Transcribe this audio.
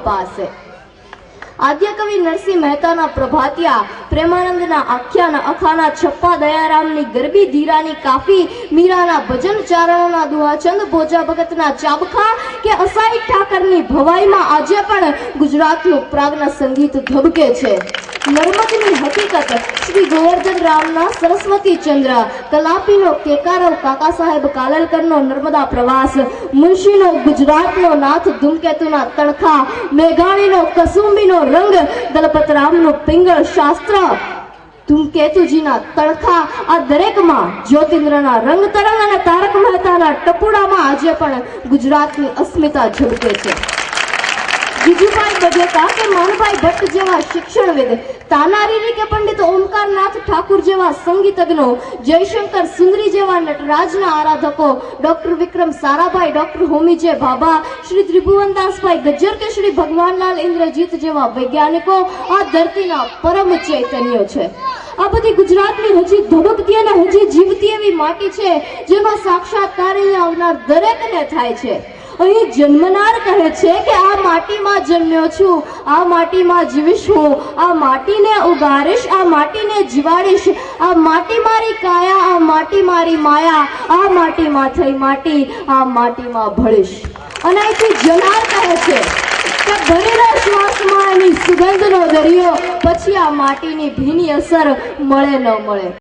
પાસે। आद्य कवि नरसिंह मेहता प्रभातिया, प्रेमानंद आख्यान, अखाना छप्पा, दयाराम गरबी, धीरानी काफी, मीरा भजन, चारणों दुहाचंद, भोजा भगत चाबखा के असाई ठाकर भवाई में आज पण गुजरात प्रागना संगीत धबके छे। नर्मदनी हकीकत श्री गोवर्धन रामना सरस्वती चंद्र, कलापीनो केकारव काका साहेब कालेलकरनो नर्मदा प्रवास, मुंशीनो गुजरातनो नाथ धूमकेतुना तणखा, मेघाणीनो कसुंबीनो रंग, दलपतरामनो पिंगल शास्त्र, धूमकेतुजीना तणखा, आ दरेकमां ज्योतिन्द्रना रंग तरंग अने तारक मेहताना टपुडामां आजे पण गुजरातनी अस्मिता झळके छे। जीजूभाई बजेका के मानभाई भट्ट जेवा शिक्षणविद, तानारीरी के पंडित ओमकारनाथ ठाकुर जेवा संगीतज्ञो, जयशंकर सुंदरी जेवा नटराजना आराधको, डॉक्टर विक्रम साराभाई, डॉक्टर होमीजे भाभा, श्री त्रिभुवनदास भाई गज्जर के श्री भगवानलाल इंद्रजीत जेवा वैज्ञानिको आ धरतीना परम चैतन्यो छे। आ बधी गुजरातनी हजी धबकती अने हजी जीवती एवी माटी छे जेनो साक्षात्कार अहींया आवनार दरेकने थाय छे। અહીં જન્મનાર કહે છે કે આ માટીમાં જન્મ્યો છું, આ માટીમાં જીવીશ હું, આ માટીને ઉગાડીશ, આ માટીને જીવાડીશ, આ માટી મારી કાયા, આ માટી મારી માયા, આ માટીમાં થઈ માટી, આ માટીમાં ભળીશ। અને અહીંથી જનાર કહે છે કે ભરેલા શ્વાસમાં એની સુગંધનો દરિયો, પછી આ માટીની ભીની અસર મળે ન મળે।